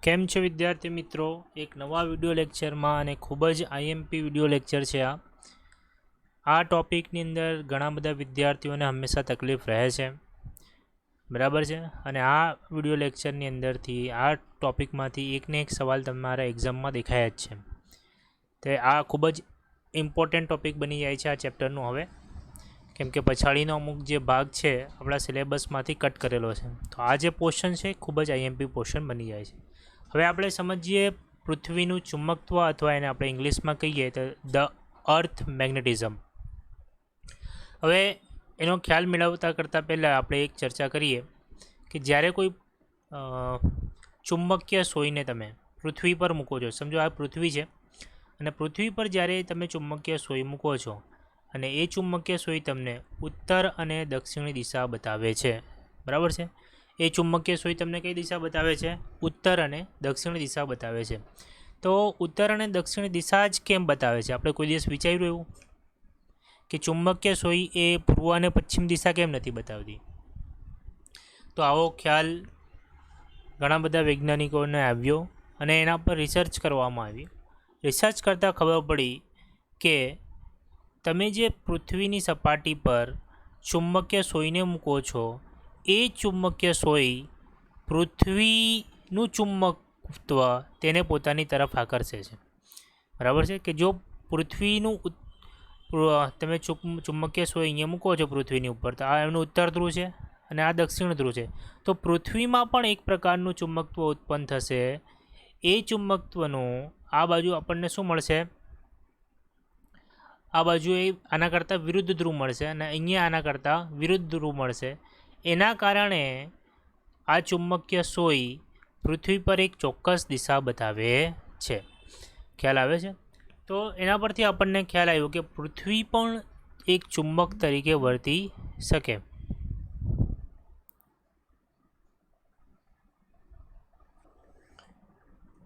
કેમ છે વિદ્યાર્થી મિત્રો? એક નવા વિડિયો લેક્ચરમાં અને ખૂબ જ આઈએમપી વિડિયો લેક્ચર છે આ ટોપિકની અંદર ઘણા બધા વિદ્યાર્થીઓને હંમેશા તકલીફ રહે છે, બરાબર છે. અને આ વિડિયો લેક્ચરની અંદરથી આ ટોપિકમાંથી એકને એક સવાલ તમારા એક્ઝામમાં દેખાય જ છે. તે આ ખૂબ જ ઇમ્પોર્ટન્ટ ટોપિક બની જાય છે આ ચેપ્ટરનું હવે, કેમ કે પછાડીનો અમુક જે ભાગ છે આપણા સિલેબસમાંથી કટ કરેલો છે. તો આ જે પોર્શન છે ખૂબ જ આઈએમપી પોર્શન બની જાય છે. હવે આપણે સમજીએ પૃથ્વીનું ચુંબકત્વ, અથવા એને આપણે ઇંગ્લિશમાં કહીએ તો ધ અર્થ મેગ્નેટિઝમ. હવે એનો ખ્યાલ મેળવતા કરતાં પહેલાં આપણે એક ચર્ચા કરીએ કે જ્યારે કોઈ ચુંબકીય સોયને તમે પૃથ્વી પર મૂકો છો, સમજો આ પૃથ્વી છે અને પૃથ્વી પર જ્યારે તમે ચુંબકીય સોય મૂકો છો અને એ ચુંબકીય સોય તમને ઉત્તર અને દક્ષિણી દિશા બતાવે છે, બરાબર છે. એ ચુંબકીય સોય તમને કઈ દિશા બતાવે છે? ઉત્તર અને દક્ષિણ દિશા બતાવે છે. તો ઉત્તર અને દક્ષિણ દિશા જ કેમ બતાવે છે? આપણે કોઈ દિવસ વિચાર્યું એવું કે ચુંબકીય સોય એ પૂર્વ અને પશ્ચિમ દિશા કેમ નથી બતાવતી? તો આવો ખ્યાલ ઘણા બધા વૈજ્ઞાનિકોને આવ્યો અને એના પર રિસર્ચ કરવામાં આવી. રિસર્ચ કરતાં ખબર પડી કે તમે જે પૃથ્વીની સપાટી પર ચુંબકીય સોયને મૂકો છો એ ચુંબકીય સોય પૃથ્વીનું ચુંબકત્વ તેને પોતાની તરફ આકર્ષે છે, બરાબર છે. કે જો પૃથ્વીનું તમે ચુંબકીય સોય અહીંયા મૂકો છો પૃથ્વીની ઉપર, તો આ એમનું ઉત્તર ધ્રુવ છે અને આ દક્ષિણ ધ્રુવ છે. તો પૃથ્વીમાં પણ એક પ્રકારનું ચુંબકત્વ ઉત્પન્ન થશે. એ ચુંબકત્વનું આ બાજુ આપણને શું મળશે? આ બાજુ એ આના કરતાં વિરુદ્ધ ધ્રુવ મળશે અને અહીંયા આના કરતાં વિરુદ્ધ ધ્રુવ મળશે. એના કારણે આ ચુંબકીય સોય પૃથ્વી પર એક ચોક્કસ દિશા બતાવે છે. ખ્યાલ આવે છે? તો એના પરથી આપણને ખ્યાલ આવ્યો કે પૃથ્વી પણ એક ચુંબક તરીકે વર્તી શકે.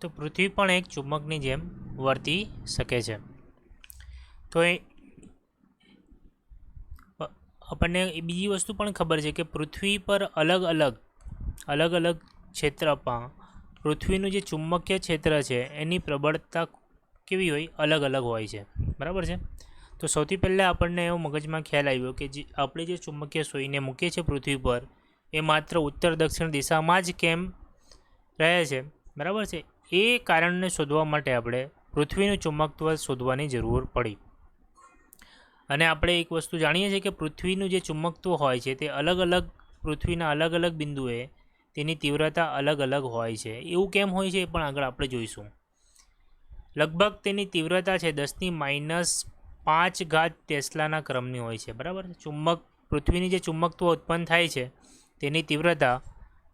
તો પૃથ્વી પણ એક ચુંબકની જેમ વર્તી શકે છે. તો એ આપણને બીજી વસ્તુ પણ ખબર છે કે પૃથ્વી પર અલગ અલગ ક્ષેત્રમાં પૃથ્વીનું જે ચુંબકીય ક્ષેત્ર છે એની પ્રબળતા કેવી હોય? અલગ અલગ હોય છે, બરાબર છે. તો સૌથી પહેલાં આપણને એવો મગજમાં ખ્યાલ આવ્યો કે જે આપણે જે ચુંબકીય સોયને મૂકીએ છીએ પૃથ્વી પર એ માત્ર ઉત્તર દક્ષિણ દિશામાં જ કેમ રહે છે, બરાબર છે. એ કારણને શોધવા માટે આપણે પૃથ્વીનું ચુંબકત્વ શોધવાની જરૂર પડી. અને આપણે એક વસ્તુ જાણીએ છીએ કે પૃથ્વીનું જે ચુંબકત્વ હોય છે તે પૃથ્વીના અલગ અલગ બિંદુએ તેની તીવ્રતા અલગ અલગ હોય છે. એવું કેમ હોય છે એ પણ આગળ આપણે જોઈશું. લગભગ તેની તીવ્રતા છે 10⁻⁵ ટેસ્લાના ક્રમની હોય છે, બરાબર. પૃથ્વીની જે ચુંબકત્વ ઉત્પન્ન થાય છે તેની તીવ્રતા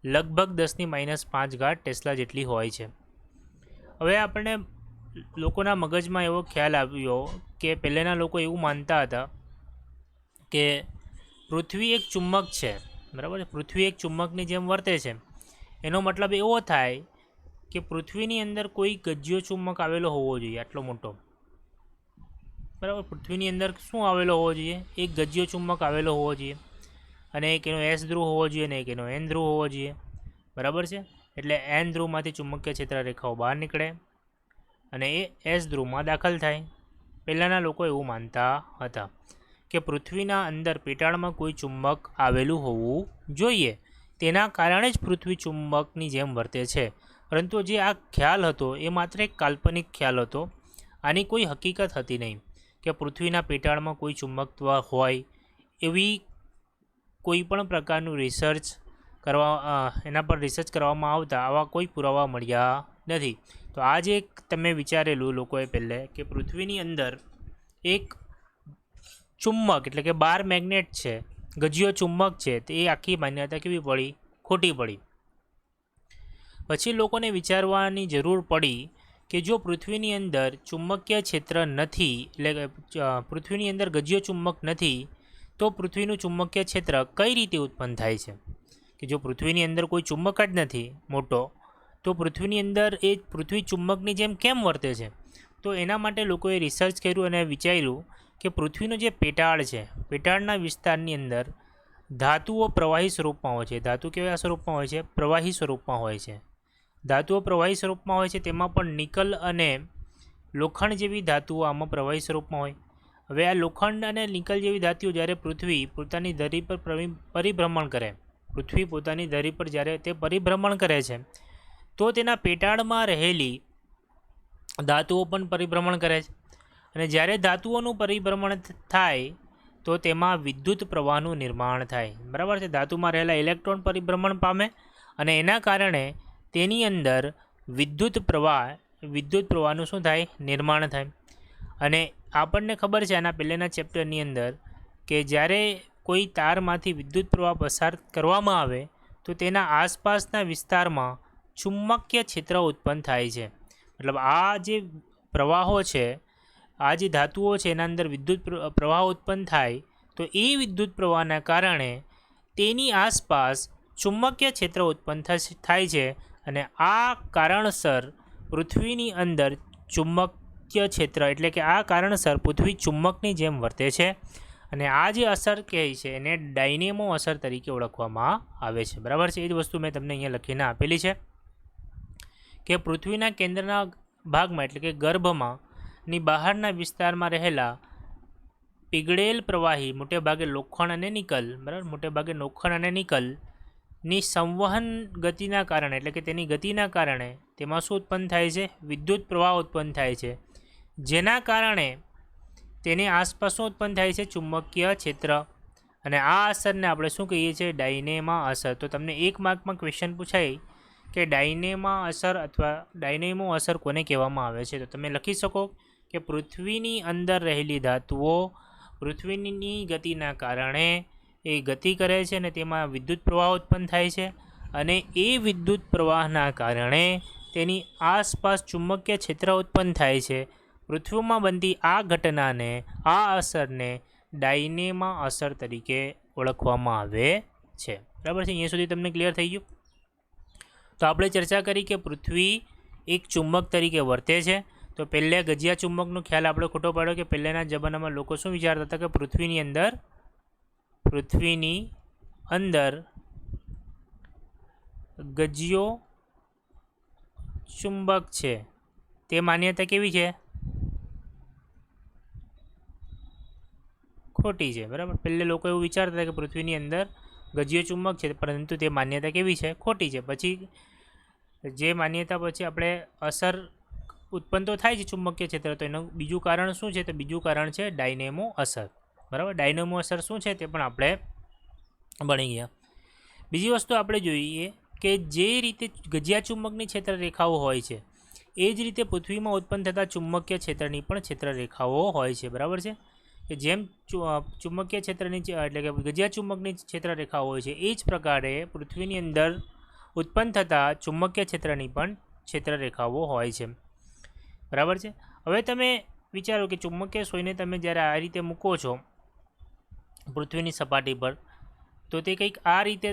લગભગ 10⁻⁵ ટેસ્લા જેટલી હોય છે. હવે આપણે લોકોના મગજમાં એવો ખ્યાલ આવ્યો કે પહેલાંના લોકો એવું માનતા હતા કે પૃથ્વી એક ચુંબક છે, બરાબર. પૃથ્વી એક ચુંબકની જેમ વર્તે છે. એનો મતલબ એવો થાય કે પૃથ્વીની અંદર કોઈ ગજ્યો ચુંબક આવેલો હોવો જોઈએ, આટલો મોટો, બરાબર. પૃથ્વીની અંદર શું આવેલો હોવો જોઈએ? એક ગજ્યો ચુંબક આવેલો હોવો જોઈએ અને એક એનો એસ ધ્રુવ હોવો જોઈએ અને એક એનો એન ધ્રુવ હોવો જોઈએ, બરાબર છે. એટલે એન ધ્રુવમાંથી ચુંબકીય ક્ષેત્ર રેખાઓ બહાર નીકળે અને એ એસ ધ્રુવમાં દાખલ થાય. પહેલાંના લોકો એવું માનતા હતા કે પૃથ્વીના અંદર પેટાળમાં કોઈ ચુંબક આવેલું હોવું જોઈએ, તેના કારણે જ પૃથ્વી ચુંબકની જેમ વર્તે છે. પરંતુ જે આ ખ્યાલ હતો એ માત્ર એક કાલ્પનિક ખ્યાલ હતો. આની કોઈ હકીકત હતી નહીં કે પૃથ્વીના પેટાળમાં કોઈ ચુંબકત્વ હોય. એવી કોઈ પણ પ્રકારનું એના પર રિસર્ચ કરવામાં આવતા આવા કોઈ પુરાવા મળ્યા નથી. તો આજે એક તમે વિચારેલું લોકોએ પહેલે કે પૃથ્વીની અંદર એક ચુંબક એટલે કે બાર મેગ્નેટ છે, ગજ્યો ચુંબક છે, તે એ આખી માન્યતા કેવી પડી? ખોટી પડી. પછી લોકોને વિચારવાની જરૂર પડી કે જો પૃથ્વીની અંદર ચુંબકીય ક્ષેત્ર નથી, એટલે કે પૃથ્વીની અંદર ગજ્યો ચુંબક નથી, તો પૃથ્વીનું ચુંબકીય ક્ષેત્ર કઈ રીતે ઉત્પન્ન થાય છે? કે જો પૃથ્વીની અંદર કોઈ ચુંબક જ નથી મોટો, તો પૃથ્વીની અંદર એ પૃથ્વી ચુંબકની જેમ કેમ વર્તે છે? તો એના માટે લોકોએ રિસર્ચ કર્યું અને વિચાર્યું કે પૃથ્વીનો જે પેટાળ છે, પેટાળના વિસ્તારની અંદર ધાતુઓ પ્રવાહી સ્વરૂપમાં હોય છે. ધાતુ કેવા સ્વરૂપમાં હોય છે? પ્રવાહી સ્વરૂપમાં હોય છે. ધાતુઓ પ્રવાહી સ્વરૂપમાં હોય છે, તેમાં પણ નિકલ અને લોખંડ જેવી ધાતુઓ આમાં પ્રવાહી સ્વરૂપમાં હોય. હવે આ લોખંડ અને નિકલ જેવી ધાતુઓ જ્યારે પૃથ્વી પોતાની ધરી પર પરિભ્રમણ કરે, પૃથ્વી પોતાની ધરી પર જ્યારે તે પરિભ્રમણ કરે છે, તો તેના પેટાળમાં રહેલી ધાતુઓ પણ પરિભ્રમણ કરે છે. અને જ્યારે ધાતુઓનું પરિભ્રમણ થાય તો તેમાં વિદ્યુત પ્રવાહનું નિર્માણ થાય. બરાબર છે. ધાતુમાં રહેલા ઇલેક્ટ્રોન પરિભ્રમણ પામે અને એના કારણે તેની અંદર વિદ્યુત પ્રવાહનું શું થાય? નિર્માણ થાય. અને આપણને ખબર છે આના પહેલાંના ચેપ્ટરની અંદર કે જ્યારે કોઈ તારમાંથી વિદ્યુત પ્રવાહ પસાર કરવામાં આવે તો તેના આસપાસના વિસ્તારમાં ચુંબકીય ક્ષેત્ર ઉત્પન્ન થાય છે. મતલબ આ જે પ્રવાહો છે, આ જે ધાતુઓ છે એના અંદર વિદ્યુત પ્રવાહ ઉત્પન્ન થાય તો એ વિદ્યુત પ્રવાહના કારણે તેની આસપાસ ચુંબકીય ક્ષેત્ર ઉત્પન્ન થાય છે. અને આ કારણસર પૃથ્વીની અંદર ચુંબકીય ક્ષેત્ર એટલે કે આ કારણસર પૃથ્વી ચુંબકની જેમ વર્તે છે. અને આ જે અસર કહે છે એને ડાયનેમો અસર તરીકે ઓળખવામાં આવે છે. બરાબર છે. એ જ વસ્તુ મેં તમને અહીંયા લખીને આપેલી છે કે પૃથ્વીના કેન્દ્રના ભાગમાં એટલે કે ગર્ભમાં ની બહારના વિસ્તારમાં રહેલા પીગળેલ પ્રવાહી મોટેભાગે લોખંડ અને નિકલ, બરાબર, મોટેભાગે લોખંડ અને નિકલની સંવહન ગતિના કારણે એટલે કે તેની ગતિના કારણે તેમાં શું ઉત્પન્ન થાય છે? વિદ્યુત પ્રવાહ ઉત્પન્ન થાય છે, જેના કારણે તેની આસપાસ શું ઉત્પન્ન થાય છે? ચુંબકીય ક્ષેત્ર. અને આ અસરને આપણે શું કહીએ છીએ? ડાયનેમા અસર. તો તમને એક માર્કમાં ક્વેશ્ચન પૂછાય કે ડાયનેમા અસર અથવા ડાયનેમો અસર કોને કહેવામાં આવે છે? તો તમે લખી શકો કે પૃથ્વીની અંદર રહેલી ધાતુઓ પૃથ્વીની ગતિના કારણે એ ગતિ કરે છે અને તેમાં વિદ્યુત પ્રવાહ ઉત્પન્ન થાય છે. અને એ વિદ્યુત પ્રવાહના કારણે તેની આસપાસ ચુંબકીય ક્ષેત્ર ઉત્પન્ન થાય છે. પૃથ્વીમાં બનતી આ ઘટનાને, આ અસરને ડાયનેમા અસર તરીકે ઓળખવામાં આવે છે. બરાબર છે. અહીંયા સુધી તમને ક્લિયર થઈ ગયું? તો આપણે ચર્ચા કરી કે પૃથ્વી એક ચુંબક તરીકે વર્તે છે. તો પહેલાં ગજિયા ચુંબકનો ખ્યાલ આપણે ખોટો પાડ્યો કે પહેલાંના જમાનામાં લોકો શું વિચારતા હતા કે પૃથ્વીની અંદર ગજિયો ચુંબક છે. તે માન્યતા કેવી છે? ખોટી છે. બરાબર. પહેલે લોકો એવું વિચારતા હતા કે પૃથ્વીની અંદર ગજિયો ચુંબક છે, પરંતુ તે માન્યતા કેવી છે? ખોટી છે. પછી જે માન્યતા પછી આપણે અસર ઉત્પન્ન તો થાય છે ચુંબકીય ક્ષેત્ર, તો એનું બીજું કારણ શું છે? તો બીજું કારણ છે ડાયનેમો અસર. બરાબર. ડાયનેમો અસર શું છે તે પણ આપણે ભણી ગયા. બીજી વસ્તુ આપણે જોઈએ કે જે રીતે ગજિયા ચુંબકની ક્ષેત્ર રેખાઓ હોય છે એ જ રીતે પૃથ્વીમાં ઉત્પન્ન થતા ચુંબકીય ક્ષેત્રની પણ ક્ષેત્ર રેખાઓ હોય છે. બરાબર છે. કે જેમ ચુંબકીય ક્ષેત્રની એટલે કે ગજિયા ચુંબકની ક્ષેત્ર રેખાઓ હોય છે એ જ પ્રકારે પૃથ્વીની અંદર ઉત્પન્ન થતા ચુંબકીય ક્ષેત્રની પણ ક્ષેત્ર રેખાઓ હોય છે. બરાબર છે. હવે તમે વિચારો કે ચુંબકીય સોયને તમે જ્યારે આ રીતે મૂકો છો પૃથ્વીની સપાટી પર, તો તે કંઈક આ રીતે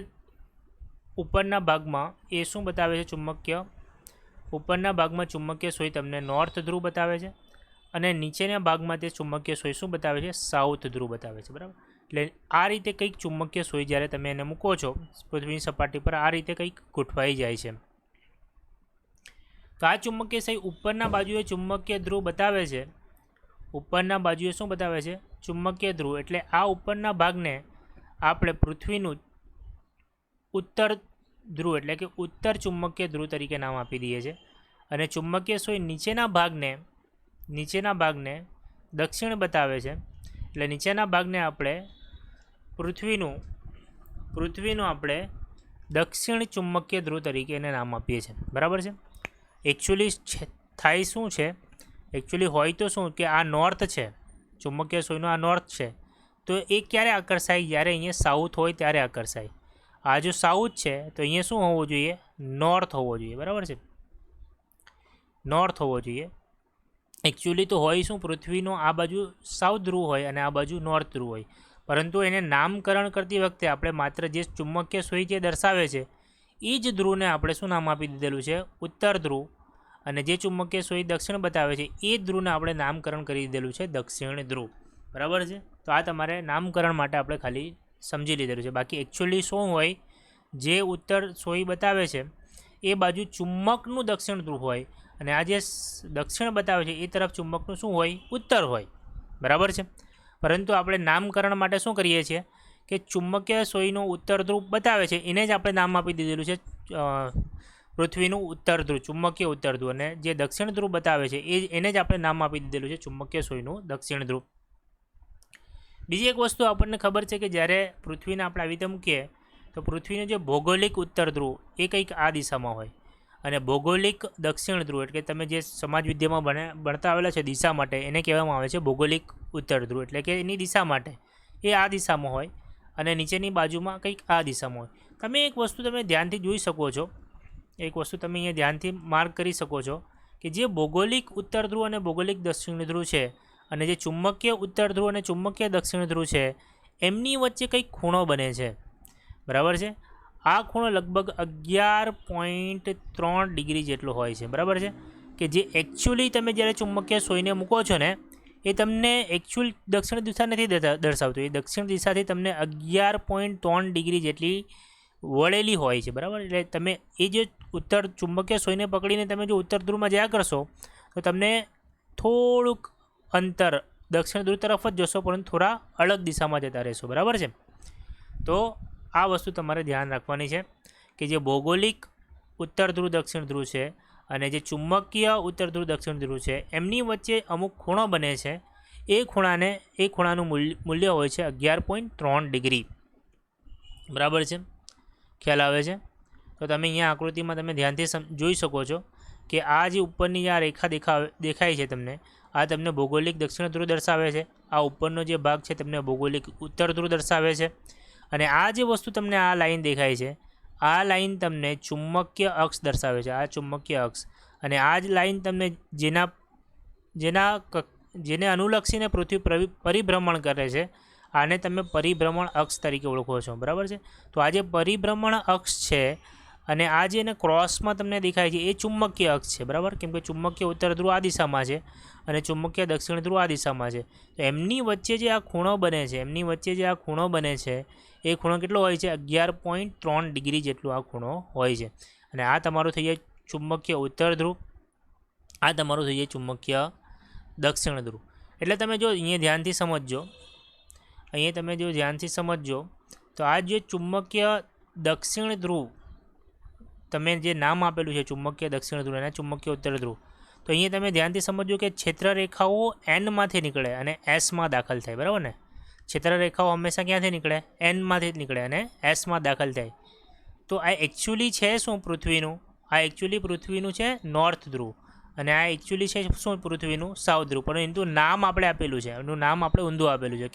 ઉપરના ભાગમાં એ શું બતાવે છે? ઉપરના ભાગમાં ચુંબકીય સોય તમને નોર્થ ધ્રુવ બતાવે છે અને નીચેના ભાગમાં તે ચુંબકીય સોય શું બતાવે છે? સાઉથ ધ્રુવ બતાવે છે. બરાબર. એટલે આ રીતે કંઈક ચુંબકીય સોય જ્યારે તમે એને મૂકો છો પૃથ્વીની સપાટી પર, આ રીતે કંઈક ગોઠવાઈ જાય છે. તો આ ચુંબકીય સોય ઉપરના બાજુએ ચુંબકીય ધ્રુવ બતાવે છે. ઉપરના બાજુએ શું બતાવે છે? ચુંબકીય ધ્રુવ. એટલે આ ઉપરના ભાગને આપણે પૃથ્વીનું ઉત્તર ધ્રુવ એટલે કે ઉત્તર ચુંબકીય ધ્રુવ તરીકે નામ આપી દઈએ છીએ. અને ચુંબકીય સોય નીચેના ભાગને દક્ષિણ બતાવે છે. એટલે નીચેના ભાગને આપણે પૃથ્વીનું આપણે દક્ષિણ ચુંબકીય ધ્રુવ તરીકે એને નામ આપીએ છીએ. બરાબર છે. એકચ્યુઅલી થાય શું છે? એકચ્યુઅલી હોય તો શું કે આ નોર્થ છે, ચુંબકીય સોયનો આ નોર્થ છે, તો એ ક્યારે આકર્ષાય? જ્યારે અહીંયા સાઉથ હોય ત્યારે આકર્ષાય. આ જો સાઉથ છે તો અહીંયા શું હોવું જોઈએ? નોર્થ હોવો જોઈએ. બરાબર છે. નોર્થ હોવો જોઈએ. એકચ્યુઅલી તો હોય શું? પૃથ્વીનો આ બાજુ સાઉથ ધ્રુવ હોય અને આ બાજુ નોર્થ ધ્રુવ હોય, પરંતુ એને નામકરણ કરતી વખતે આપણે માત્ર જે ચુંબકીય સોય જે દર્શાવે છે એ જ ધ્રુવને આપણે શું નામ આપી દીધેલું છે? ઉત્તર ધ્રુવ. અને જે ચુંબકીય સોય દક્ષિણ બતાવે છે એ ધ્રુવને આપણે નામકરણ કરી દીધેલું છે દક્ષિણ ધ્રુવ. બરાબર છે. તો આ તમારે નામકરણ માટે આપણે ખાલી સમજી લીધેલું છે. બાકી એકચ્યુઅલી શું હોય? જે ઉત્તર સોય બતાવે છે એ બાજુ ચુંબકનું દક્ષિણ ધ્રુવ હોય અને આ જે દક્ષિણ બતાવે છે એ તરફ ચુંબકનું શું હોય? ઉત્તર હોય, બરાબર છે. પરંતુ આપણે નામકરણ માટે શું કરીએ છીએ કે ચુંબકીય સોયનું ઉત્તર ધ્રુવ બતાવે છે એને જ આપણે નામ આપી દીધેલું છે પૃથ્વીનું ઉત્તર ધ્રુવ, ચુંબકીય ઉત્તર ધ્રુવ, અને જે દક્ષિણ ધ્રુવ બતાવે છે એને જ આપણે નામ આપી દીધેલું છે ચુંબકીય સોયનું દક્ષિણ ધ્રુવ. બીજી એક વસ્તુ આપણને ખબર છે કે જ્યારે પૃથ્વીને આપણે આવી રીતે મૂકીએ તો પૃથ્વીનું જે ભૌગોલિક ઉત્તર ધ્રુવ એ કંઈક આ દિશામાં હોય અને ભૌગોલિક દક્ષિણ ધ્રુવ એટલે તમે જે સમાજ વિદ્યામાં ભણતા આવેલા છે દિશા માટે એને કહેવામાં આવે છે ભૌગોલિક ઉત્તર ધ્રુવ, એટલે કે એની દિશા માટે એ આ દિશામાં હોય અને નીચેની બાજુમાં કંઈક આ દિશામાં હોય. તમે એક વસ્તુ તમે ધ્યાનથી જોઈ શકો છો, એક વસ્તુ તમે અહીંયા ધ્યાનથી માર્ક કરી શકો છો કે જે ભૌગોલિક ઉત્તર ધ્રુવ અને ભૌગોલિક દક્ષિણ ધ્રુવ છે અને જે ચુંબકીય ઉત્તર ધ્રુવ અને ચુંબકીય દક્ષિણ ધ્રુવ છે એમની વચ્ચે કંઈક ખૂણો બને છે, બરાબર છે. આ ખૂણો લગભગ 11.3 ડિગ્રી જેટલો હોય છે, બરાબર છે, કે જે એકચ્યુઅલી તમે જ્યારે ચુંબકીય સોયને મૂકો છો ને એ તમને એકચ્યુઅલ દક્ષિણ દિશા નથી દર્શાવતું, એ દક્ષિણ દિશાથી તમને 11.3 ડિગ્રી જેટલી વળેલી હોય છે, બરાબર. એટલે તમે એ જે ઉત્તર ચુંબકીય સોયને પકડીને તમે જો ઉત્તર ધ્રુવમાં જયા કરશો તો તમને થોડુંક અંતર દક્ષિણ ધ્રુવ તરફ જ જશો પરંતુ થોડા અલગ દિશામાં જતા રહેશો, બરાબર છે. તો આ વસ્તુ તમારે ધ્યાન રાખવાની છે કે જે ભૌગોલિક ઉત્તર ધ્રુવ દક્ષિણ ધ્રુવ છે અને જે ચુંબકીય ઉત્તર ધ્રુવ દક્ષિણ ધ્રુવ છે એમની વચ્ચે અમુક ખૂણો બને છે, એ ખૂણાનું મૂલ્ય હોય છે 11.3 ડિગ્રી, બરાબર છે. ખ્યાલ આવે છે? તો તમે અહીંયા આકૃતિમાં તમે ધ્યાનથી જોઈ શકો છો કે આ જે ઉપરની આ રેખા દેખાય છે તમને, આ તમને ભૌગોલિક દક્ષિણ ધ્રુવ દર્શાવે છે, આ ઉપરનો જે ભાગ છે તમને ભૌગોલિક ઉત્તર ધ્રુવ દર્શાવે છે અને આ જે વસ્તુ તમને આ લાઈન દેખાય છે આ લાઈન તમને ચુંબકીય અક્ષ દર્શાવે છે, આ ચુંબકીય અક્ષ, અને આ જ લાઈન તમને જેને અનુલક્ષીને પૃથ્વી પરિભ્રમણ કરે છે આને તમે પરિભ્રમણ અક્ષ તરીકે ઓળખો છો, બરાબર છે. તો આ જે પરિભ્રમણ અક્ષ છે અને આ જે એને ક્રોસમાં તમને દેખાય છે એ ચુંબકીય અક્ષ છે, બરાબર, કેમ કે ચુંબકીય ઉત્તર ધ્રુવ આ દિશામાં છે અને ચુંબકીય દક્ષિણ ધ્રુવ આ દિશામાં છે. તો એમની વચ્ચે જે આ ખૂણો બને છે એ ખૂણો કેટલો હોય છે? 11.3 ડિગ્રી જેટલો આ ખૂણો હોય છે અને આ તમારું થઈ જાય ચુંબકીય ઉત્તર ધ્રુવ, આ તમારું થઈ જાય ચુંબકીય દક્ષિણ ધ્રુવ. એટલે તમે જો અહીંયા ધ્યાનથી સમજજો તો આ જે ચુંબકીય દક્ષિણ ધ્રુવ તમે જે નામ આપેલું છે ચુંબકીય દક્ષિણ ધ્રુવ અને ચુંબકીય ઉત્તર ધ્રુવ, તો અહીંયા તમે ધ્યાનથી સમજજો કે ક્ષેત્રરેખાઓ એનમાંથી નીકળે અને એસમાં દાખલ થાય, બરાબર ને. ક્ષેત્રરેખાઓ હંમેશા ક્યાંથી નીકળે? એનમાંથી જ નીકળે અને એસમાં દાખલ થાય. તો આ એકચ્યુઅલી છે શું પૃથ્વીનું? આ એકચ્યુઅલી પૃથ્વીનું છે નોર્થ ધ્રુવ અને આ એકચ્યુઅલી છે શું પૃથ્વીનું સાઉથ ધ્રુવ, પરંતુ નામ આપણે આપેલું છે, એનું નામ આપણે ઊંધું આપેલું છે.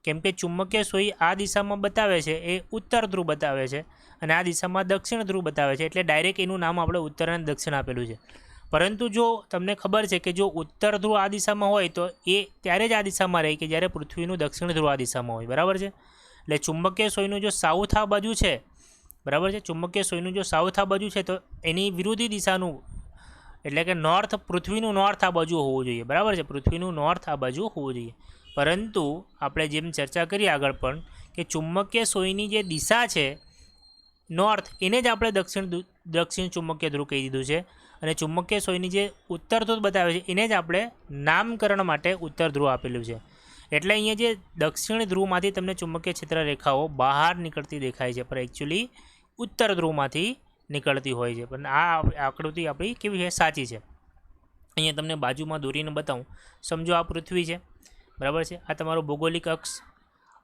કેમ કે ચુંબકીય સોય આ દિશામાં બતાવે છે એ ઉત્તર ધ્રુવ બતાવે છે અને આ દિશામાં દક્ષિણ ધ્રુવ બતાવે છે, એટલે ડાયરેક્ટ એનું નામ આપણે ઉત્તર અને દક્ષિણ આપેલું છે. પરંતુ જો તમને ખબર છે કે જો ઉત્તર ધ્રુવ આ દિશામાં હોય તો એ ત્યારે જ આ દિશામાં રહે કે જ્યારે પૃથ્વીનું દક્ષિણ ધ્રુવ આ દિશામાં હોય, બરાબર છે. એટલે ચુંબકીય સોયનું જો સાઉથ આ બાજુ છે, બરાબર છે, ચુંબકીય સોયનું જો સાઉથ આ બાજુ છે તો એની વિરોધી દિશાનું એટલે કે નોર્થ, પૃથ્વીનું નોર્થ આ બાજુ હોવું જોઈએ, બરાબર છે, પૃથ્વીનું નોર્થ આ બાજુ હોવું જોઈએ. પરંતુ આપણે જેમ ચર્ચા કરી આગળ પણ કે ચુંબકીય સોયની જે દિશા છે નોર્થ એને જ આપણે દક્ષિણ ચુંબકીય ધ્રુવ કહી દીધું છે અને ચુંબકીય સોયની જે ઉત્તર ધ્રુવ બતાવે છે એને જ આપણે નામકરણ માટે ઉત્તર ધ્રુવ આપેલું છે. એટલે અહીંયા જે દક્ષિણ ધ્રુવમાંથી તમને ચુંબકીય ક્ષેત્ર રેખાઓ બહાર નીકળતી દેખાય છે પણ એકચ્યુઅલી ઉત્તર ધ્રુવમાંથી નીકળતી હોય છે. પણ આ આકૃતિ આપણી કેવી છે? સાચી છે. અહીંયા તમને બાજુમાં દોરીને બતાવું. સમજો આ પૃથ્વી છે, બરાબર છે, આ તમારો ભૌગોલિક અક્ષ.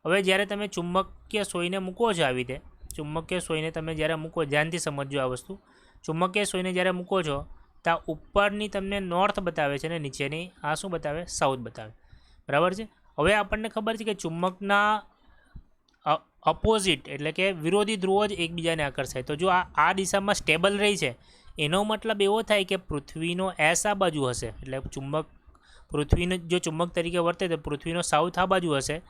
હવે જ્યારે તમે ચુંબકીય સોયને મૂકો છો આવી રીતે, ચુંબકીય સોયને તમે જ્યારે મૂકો, ધ્યાનથી સમજજો આ વસ્તુ, ચુંબકીય સોયને જ્યારે મૂકો છો તો આ ઉપરની તમને નોર્થ બતાવે છે અને નીચેની આ શું બતાવે? સાઉથ બતાવે, બરાબર છે. હવે આપણને ખબર છે કે ચુંબકના અપોઝિટ એટલે કે વિરોધી ધ્રુવો જ એકબીજાને આકર્ષાય. તો જો આ દિશામાં સ્ટેબલ રહી છે એનો મતલબ એવો થાય કે પૃથ્વીનો એસ આ બાજુ હશે, એટલે પૃથ્વીનો જો ચુંબક તરીકે વર્તે તો પૃથ્વીનો સાઉથ આ બાજુ હશે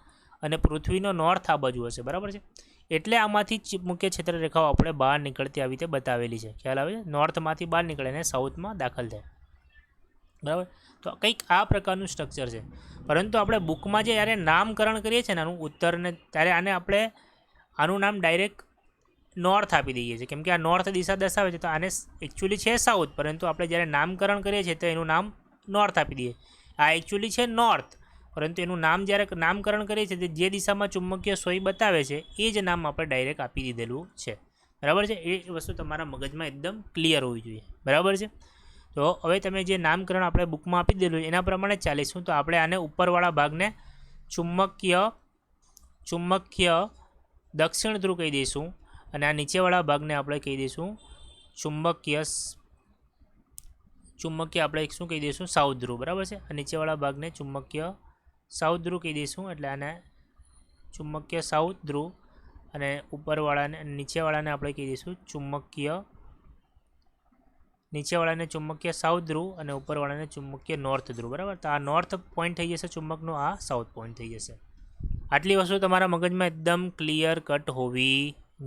અને પૃથ્વીનો નોર્થ આ બાજુ હશે, બરાબર છે. એટલે આમાંથી ચુંબકીય ક્ષેત્ર રેખાઓ આપણે બહાર નીકળતી આવી રીતે બતાવેલી છે. ખ્યાલ આવે છે? નોર્થમાંથી બહાર નીકળે અને સાઉથમાં દાખલ થાય, બરાબર. તો કંઈક આ પ્રકારનું સ્ટ્રક્ચર છે. પરંતુ આપણે બુકમાં જ્યારે નામકરણ કરીએ છીએ ને આનું ઉત્તરને, ત્યારે આનું નામ ડાયરેક્ટ નોર્થ આપી દઈએ છીએ, કેમ કે આ નોર્થ દિશા દર્શાવે છે, તો આને એકચ્યુઅલી છે સાઉથ, પરંતુ આપણે જ્યારે નામકરણ કરીએ છીએ તો એનું નામ નોર્થ આપી દઈએ. આ એકચ્યુઅલી છે નોર્થ, પરંતુ એનું નામ જ્યારે નામકરણ કરીએ છીએ, જે દિશામાં ચુંબકીય સોય બતાવે છે એ જ નામ આપણે ડાયરેક્ટ આપી દીધેલું છે. બરાબર છે. એ વસ્તુ તમારા મગજમાં એકદમ ક્લિયર હોવી જોઈએ. બરાબર છે. તો હવે તમે જે નામકરણ આપણે બુકમાં આપી દીધેલું એના પ્રમાણે ચાલીશું. તો આપણે આને ઉપરવાળા ભાગને ચુંબકીય દક્ષિણ ધ્રુવ કહી દઈશું, અને આ નીચેવાળા ભાગને આપણે કહી દઈશું ચુંબકીય આપણે શું કહી દઈશું? સાઉથ ધ્રુવ. બરાબર છે. આ નીચેવાળા ભાગને ચુંબકીય સાઉથ ધ્રુવ કહી દઈશું, એટલે આને ચુંબકીય સાઉથ ધ્રુવ, અને ઉપરવાળાને નીચેવાળાને આપણે કહી દઈશું નીચેવાળાને ચુંબકીય સાઉથ ધ્રુવ, અને ઉપરવાળાને ચુંબકીય નોર્થ ધ્રુવ. બરાબર. તો આ નોર્થ પોઈન્ટ થઈ જશે ચુંબકનો, આ સાઉથ પોઈન્ટ થઈ જશે. આટલી વસ્તુ તમારા મગજમાં એકદમ ક્લિયર કટ હોવી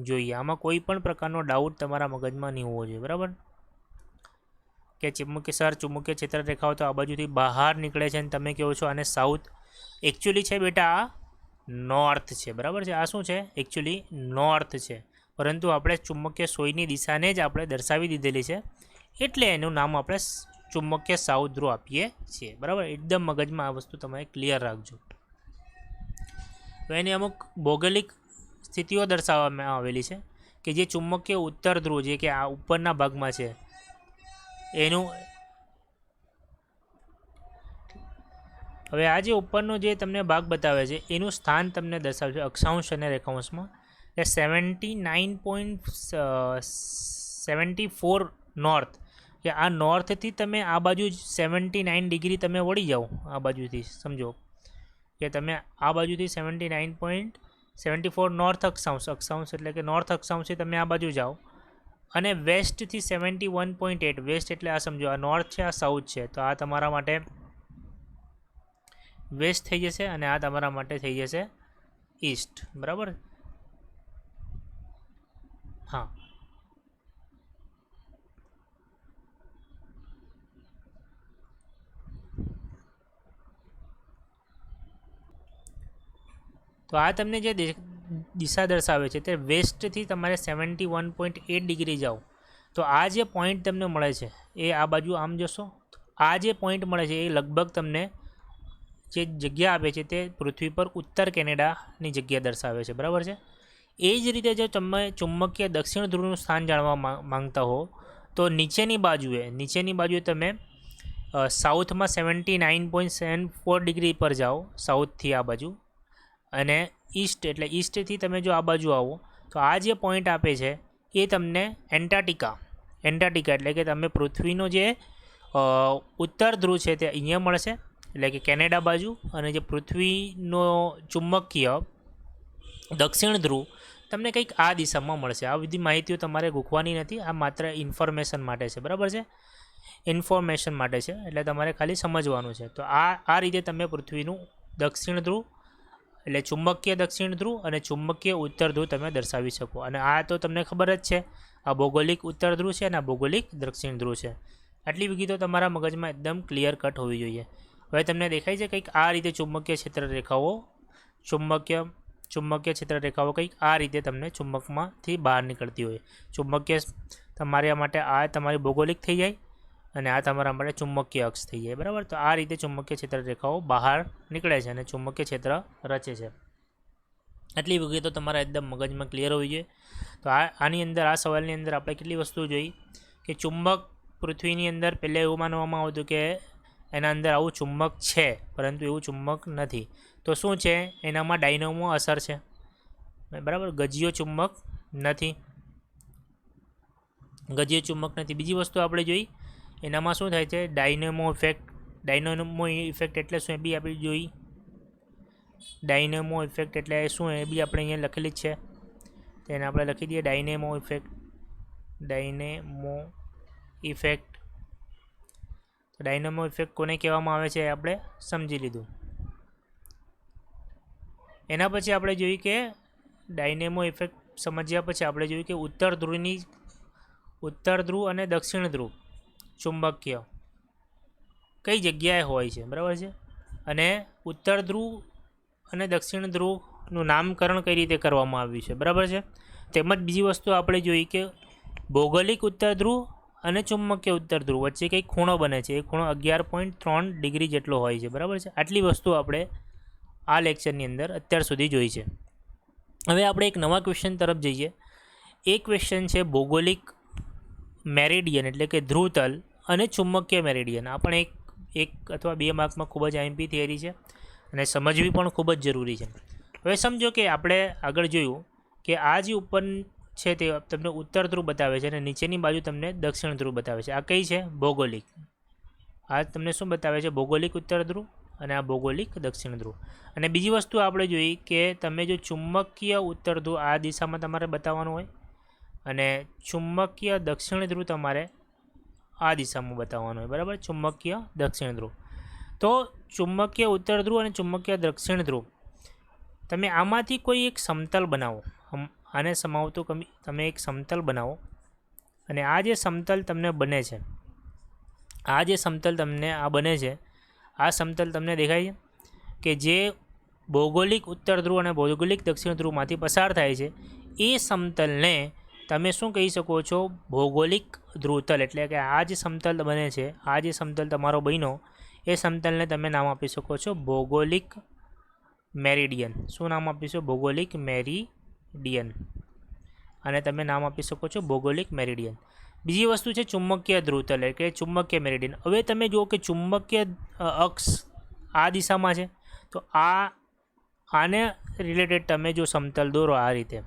જોઈએ. આમાં કોઈ પણ પ્રકારનો ડાઉટ તમારા મગજમાં નહીં હોવો જોઈએ. બરાબર. કે ચુંબકીય ક્ષેત્ર રેખાઓ તો આ બાજુથી બહાર નીકળે છે અને તમે કહો છો આને સાઉથ. એકચ્યુઅલી છે બેટા આ નોર્થ છે. બરાબર છે. આ શું છે? એકચ્યુઅલી નોર્થ છે, પરંતુ આપણે ચુંબકીય સોયની દિશાને જ આપણે દર્શાવી દીધેલી છે, એટલે એનું નામ આપણે ચુંબકીય સાઉથ ધ્રુવ આપીએ છીએ. બરાબર. એકદમ મગજમાં આ વસ્તુ તમે ક્લિયર રાખજો. તો એની અમુક ભૌગોલિક સ્થિતિઓ દર્શાવવામાં આવેલી છે કે જે ચુંબકીય ઉત્તર ધ્રુવ, જે કે આ ઉપરના ભાગમાં છે એનું. હવે આ જે ઉપરનો જે તમને ભાગ બતાવે છે એનું સ્થાન તમને દર્શાવે છે અક્ષાંશ અને રેખાંશમાં. એ 79.74 નોર્થ, કે આ નોર્થથી તમે આ બાજુ 79 ડિગ્રી તમે વળી જાઓ. આ બાજુથી સમજો કે તમે આ બાજુથી 79.74 નોર્થ અક્ષાંશ એટલે કે નોર્થ અક્ષાંશથી તમે આ બાજુ જાઓ, અને વેસ્ટથી 71.8. વેસ્ટ એટલે આ સમજો આ નોર્થ છે, આ સાઉથ છે, તો આ તમારા માટે વેસ્ટ થઈ જશે, અને આ તમારા માટે થઈ જશે ઈસ્ટ. બરાબર. હા. તો આ તમને જે દિશા દર્શાવે છે તે વેસ્ટથી તમારે 71.8 ડિગ્રી જાઓ, તો આ જે પોઈન્ટ તમને મળે છે એ આ બાજુ આમ જશો, આ જે પોઈન્ટ મળે છે એ લગભગ તમને જે જગ્યા આપે છે તે પૃથ્વી પર ઉત્તર કેનેડાની જગ્યા દર્શાવે છે. બરાબર છે. એ જ રીતે જો તમે ચુંબકીય દક્ષિણ ધ્રુવનું સ્થાન જાણવા માંગતા હો તો નીચેની બાજુએ તમે સાઉથમાં 79.74 ડિગ્રી પર જાઓ, સાઉથથી આ બાજુ, અને ઈસ્ટ એટલે ઈસ્ટથી તમે જો આ બાજુ આવો તો આ જે પોઈન્ટ આપે છે એ તમને એન્ટાર્ટિકા એટલે કે તમે પૃથ્વીનો જે ઉત્તર ધ્રુવ છે તે અહીંયા મળશે, એટલે કે કેનેડા બાજુ, અને જે પૃથ્વીનો ચુંબકીય દક્ષિણ ધ્રુવ તમને કંઈક આ દિશામાં મળશે. આ બધી માહિતીઓ તમારે ગૂંચવાની નથી, આ માત્ર ઇન્ફોર્મેશન માટે છે. બરાબર છે. ઇન્ફોર્મેશન માટે છે, એટલે તમારે ખાલી સમજવાનું છે. તો આ રીતે તમે પૃથ્વીનું દક્ષિણ ધ્રુવ એટલે ચુંબકીય દક્ષિણ ધ્રુવ અને ચુંબકીય ઉત્તર ધ્રુવ તમે દર્શાવી શકો. અને આ તો તમને ખબર જ છે, આ ભૌગોલિક ઉત્તર ધ્રુવ છે અને આ ભૌગોલિક દક્ષિણ ધ્રુવ છે. આટલી વિગતો તમારા મગજમાં એકદમ ક્લિયર કટ હોવી જોઈએ. હવે તમને દેખાય છે કંઈક આ રીતે ચુંબકીય ક્ષેત્ર રેખાઓ કંઈક આ રીતે તમને ચુંબકમાંથી બહાર નીકળતી હોય. ચુંબકીય તમારા માટે આ તમારી ભૌગોલિક થઈ જાય, અને આ તમારા માટે ચુંબકીય અક્ષ થઈ જાય. બરાબર. તો આ રીતે ચુંબકીય ક્ષેત્ર રેખાઓ બહાર નીકળે છે અને ચુંબકીય ક્ષેત્ર રચે છે. આટલી વિગતો તમારા એકદમ મગજમાં ક્લિયર હોવી જોઈએ. તો આની અંદર આ સવાલની અંદર આપણે કેટલી વસ્તુઓ જોઈ કે ચુંબક પૃથ્વીની અંદર પહેલાં એવું માનવામાં આવતું કે એના અંદર આવું ચુંબક છે, પરંતુ એવું ચુંબક નથી. તો શું છે? એનામાં ડાયનેમો અસર છે. બરાબર. ગજીયો ચુંબક નથી. બીજી વસ્તુ આપણે જોઈ એનામાં શું થાય છે? ડાયનેમો ઇફેક્ટ એટલે શું એ બી આપણે જોઈ. ડાયનેમો ઇફેક્ટ એટલે શું એ બી આપણે અહીંયા લખેલી જ છે, તો એને આપણે લખી દઈએ ડાયનેમો ઇફેક્ટ. તો ડાયનેમો ઇફેક્ટ કોને કહેવામાં આવે છે આપણે સમજી લીધું. એના પછી આપણે જોયું કે ડાયનેમો ઇફેક્ટ સમજ્યા પછી આપણે જોયું કે ઉત્તર ધ્રુવ અને દક્ષિણ ધ્રુવ ચુંબકીય કઈ જગ્યાએ હોય છે. બરાબર છે. અને ઉત્તર ધ્રુવ અને દક્ષિણ ધ્રુવનું નામકરણ કઈ રીતે કરવામાં આવ્યું છે. બરાબર છે. તેમજ બીજી વસ્તુ આપણે જોઈ કે ભૌગોલિક ઉત્તર ધ્રુવ અને ચુંબકીય ઉત્તર ધ્રુવ વચ્ચે કંઈક ખૂણો બને છે. એ ખૂણો 11.3 ડિગ્રી જેટલો હોય છે, બરાબર છે. આટલી વસ્તુ આપણે આ લેક્ચરની અંદર અત્યાર સુધી જોઈ છે. હવે આપણે એક નવા ક્વેશ્ચન તરફ જઈએ. એ ક્વેશ્ચન છે ભૌગોલિક મેરિડિયન એટલે કે ધ્રુવતલ અને ચુંબકીય મેરિડિયન. આ પણ એક અથવા 2 માર્કમાં ખૂબ જ આઈએમપી થિયરી છે અને સમજવી પણ ખૂબ જ જરૂરી છે. હવે સમજો કે આપણે આગળ જોયું કે આ જે ઉપર છે તે તમને ઉત્તર ધ્રુવ બતાવે છે અને નીચેની બાજુ તમને દક્ષિણ ધ્રુવ બતાવે છે. આ કઈ છે? ભૌગોલિક. આ તમને શું બતાવે છે? ભૌગોલિક ઉત્તર ધ્રુવ અને આ ભૌગોલિક દક્ષિણ ધ્રુવ. અને બીજી વસ્તુ આપણે જોઈ કે તમે જો ચુંબકીય ઉત્તર ધ્રુવ આ દિશામાં તમારે બતાવવાનું હોય અને ચુંબકીય દક્ષિણ ધ્રુવ તમારે આ દિશામાં બતાવવાનું હોય, બરાબર. ચુંબકીય દક્ષિણ ધ્રુવ. તો ચુંબકીય ઉત્તર ધ્રુવ અને ચુંબકીય દક્ષિણ ધ્રુવ તમે આમાંથી કોઈ એક સમતલ બનાવો. આને સમાવતું તમે એક સમતલ બનાવો અને આ જે સમતલ તમને બને છે, આ જે સમતલ તમને આ બને છે, આ સમતલ તમને દેખાય છે કે જે ભૌગોલિક ઉત્તર ધ્રુવ અને ભૌગોલિક દક્ષિણ ધ્રુવમાંથી પસાર થાય છે. એ સમતલને તમે શું કહી શકો છો? ભૌગોલિક ધ્રુવતલ. એટલે કે આ જે સમતલ બને છે, આ જે સમતલ તમારો બન્યો, એ સમતલને તમે નામ આપી શકો છો ભૌગોલિક મેરિડિયન. શું નામ આપીશું? ભૌગોલિક મેરિડિયન. અને તમે નામ આપી શકો છો ભૌગોલિક મેરિડિયન. બીજી વસ્તુ છે ચુંબકીય ધ્રુવતલ એટલે કે ચુંબકીય મેરિડિયન. હવે તમે જુઓ કે ચુંબકીય અક્ષ આ દિશામાં છે, તો આને રિલેટેડ તમે જો સમતલ દોરો આ રીતે,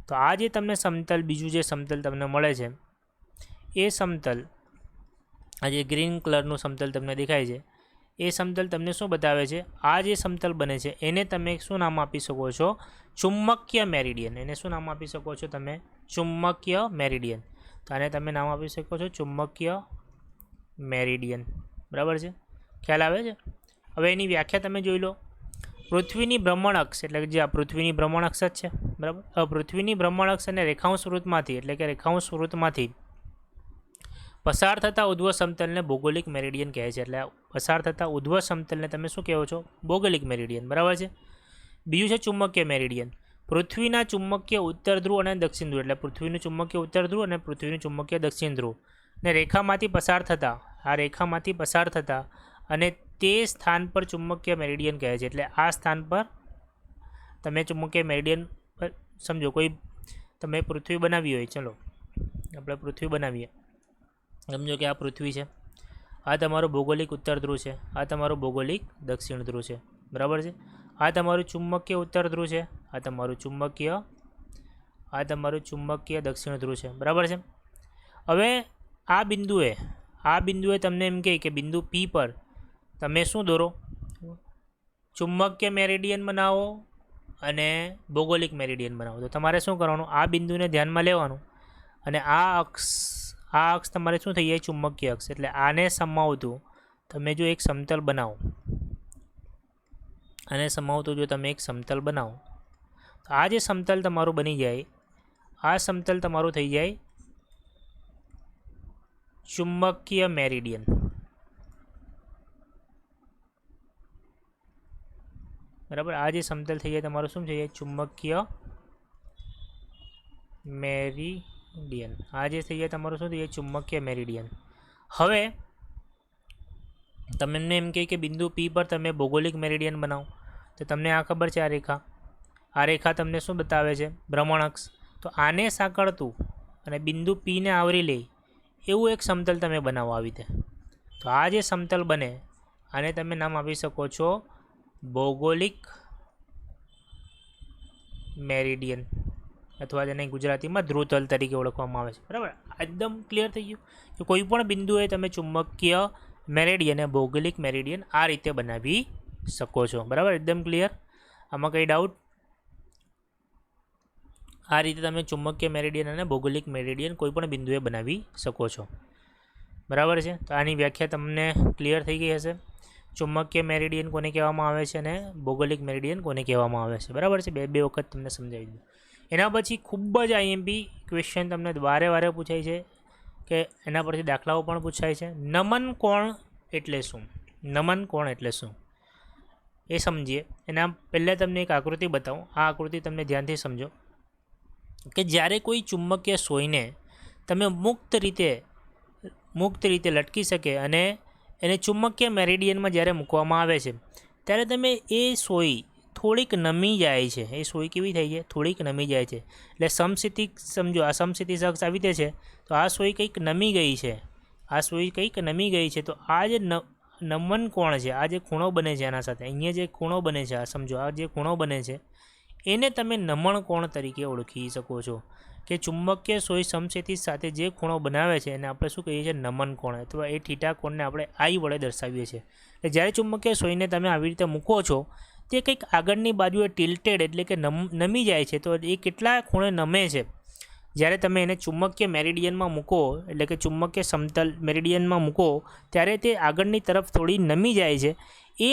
તો આ જે તમને સમતલ બીજું જે સમતલ તમને મળે છે, એ સમતલ આ જે ગ્રીન કલરનું સમતલ તમને દેખાય છે, એ સમતલ તમને શું બતાવે છે? આ જે સમતલ બને છે એને તમે શું નામ આપી શકો છો? ચુંબકીય મેરિડિયન. એને શું નામ આપી શકો છો તમે? ચુંબકીય મેરિડિયન. તો આને તમે નામ આપી શકો છો ચુંબકીય મેરિડિયન, બરાબર છે. ખ્યાલ આવે છે? હવે એની વ્યાખ્યા તમે જોઈ લો. પૃથ્વીની ભ્રમણ અક્ષ એટલે કે જે આ પૃથ્વીની ભ્રમણ અક્ષ જ છે, બરાબર. હવે પૃથ્વીની ભ્રમણ અક્ષ અને રેખાંશ વૃત્તમાંથી એટલે કે રેખાંશ વૃત્તમાંથી પસાર થતા ઉધ્વ સમતલને ભૌગોલિક મેરિડિયન કહે છે. એટલે પસાર થતા ઉધ્વ સમતલને તમે શું કહો છો? ભૌગોલિક મેરિડિયન, બરાબર છે. બીજું છે ચુંબકીય મેરિડિયન. પૃથ્વીના ચુંબકીય ઉત્તર ધ્રુવ અને દક્ષિણ ધ્રુવ એટલે પૃથ્વીનું ચુંબકીય ઉત્તર ધ્રુવ અને પૃથ્વીનું ચુંબકીય દક્ષિણ ધ્રુવ ને રેખામાંથી પસાર થતા, આ રેખામાંથી પસાર થતા અને તે સ્થાન પર ચુંબકીય મેરિડિયન કહે છે. એટલે આ સ્થાન પર તમે ચુંબકીય મેરિડિયન પર સમજો. કોઈ તમે પૃથ્વી બનાવી હોય, ચલો આપણે પૃથ્વી બનાવીએ. સમજો કે આ પૃથ્વી છે, આ તમારું ભૌગોલિક ઉત્તર ધ્રુવ છે, આ તમારું ભૌગોલિક દક્ષિણ ધ્રુવ છે, બરાબર છે. આ તમારું ચુંબકીય ઉત્તર ધ્રુવ છે, આ તમારું ચુંબકીય દક્ષિણ ધ્રુવ છે, બરાબર છે. હવે આ બિંદુએ તમને એમ કહે કે બિંદુ પી પર તમે શું દોરો? ચુંબકીય મેરિડિયન બનાવો અને ભૌગોલિક મેરિડિયન બનાવો. તો તમારે શું કરવાનું? આ બિંદુને ધ્યાનમાં લેવાનું અને આ અક્ષ તમારે શું થઈ જાય? ચુંબકીય અક્ષ. એટલે આને સમાવતું તમે જો એક સમતલ બનાવો, આને સમાવતું જો તમે એક સમતલ બનાવો, તો આ જે સમતલ તમારું બની જાય, આ સમતલ તમારું થઈ જાય ચુંબકીય મેરિડિયન, બરાબર. આ જે સમતલ થઈ જાય તમારું શું થઈ જાય? ચુંબકીય મેરિડિયન. આ જે થઈ જાય તમારું શું થઈ જાય? ચુંબકીય મેરિડિયન. હવે તમને એમ કહે કે બિંદુ પી પર તમે ભૌગોલિક મેરિડિયન બનાવો, તો તમને આ ખબર છે આ રેખા તમને શું બતાવે છે? ભ્રમણ અક્ષ. તો આને સાંકળતું અને બિંદુ પીને આવરી લે એવું એક સમતલ તમે બનાવો આવી રીતે. તો આ જે સમતલ બને આને તમે નામ આપી શકો છો ભૌગોલિક મેરિડિયન અથવા જેને ગુજરાતીમાં ધ્રુવતલ તરીકે ઓળખવામાં આવે છે, બરાબર. એકદમ ક્લિયર થઈ ગયું કે કોઈ પણ બિંદુએ તમે ચુંબકીય મેરિડિયન અને ભૌગોલિક મેરિડિયન આ રીતે બનાવી શકો છો, બરાબર. એકદમ ક્લિયર. આમાં કંઈ ડાઉટ? આ રીતે તમે ચુંબકીય મેરિડિયન અને ભૌગોલિક મેરિડિયન કોઈ પણ બિંદુએ બનાવી શકો છો, બરાબર છે. તો આની વ્યાખ્યા તમને ક્લિયર થઈ ગઈ હશે. ચુંબકીય મેરિડિયન કોને કહેવામાં આવે છે અને ભૌગોલિક મેરિડિયન કોને કહેવામાં આવે છે, બરાબર છે. બે વખત તમને સમજાવી દીધું. એના પછી ખૂબ જ આઈએમપી ક્વેશ્ચન તમને વારે પૂછાય છે કે એના પરથી દાખલાઓ પણ પૂછાય છે. નમન કોણ એટલે શું? નમન કોણ એટલે શું એ સમજીએ. એના પહેલાં તમને એક આકૃતિ બતાવું. આ આકૃતિ તમને ધ્યાનથી સમજો. કે જ્યારે કોઈ ચુંબકીય સોયને તમે મુક્ત રીતે લટકી શકે અને એને ચુંબકીય મેરિડિયનમાં જ્યારે મૂકવામાં આવે છે ત્યારે તમે એ સોય થોડીક નમી જાય છે. એ સોય કેવી થઈ છે? થોડીક નમી જાય છે. એટલે સમસ્થિતિ સમજો, આ સમસ્થિતિ શખ્સ આવી રીતે છે તો આ સોય કંઈક નમી ગઈ છે. આ સોય કંઈક નમી ગઈ છે તો આ જે નમન કોણ છે, આ જે ખૂણો બને છે આના સાથે, અહીંયા જે ખૂણો બને છે, આ સમજો આ જે ખૂણો બને છે એને તમે નમણ કોણ તરીકે ઓળખી શકો છો. કે ચુંબકીય સોય સમક્ષિતિજ સાથે જે ખૂણો બનાવે છે એને આપણે શું કહીએ છીએ? નમન કોણ, અથવા એ થીટા કોણને આપણે આઈ વડે દર્શાવીએ છીએ. એટલે જ્યારે ચુંબકીય સોયને તમે આવી રીતે મૂકો છો તે કંઈક આગળની બાજુએ ટિલ્ટેડ એટલે કે નમી જાય છે. તો એ કેટલા ખૂણે નમે છે? જ્યારે તમે એને ચુંબકીય મેરિડિયનમાં મૂકો, એટલે કે ચુંબકીય સમતલ મેરિડિયનમાં મૂકો ત્યારે તે આગળની તરફ થોડી નમી જાય છે. એ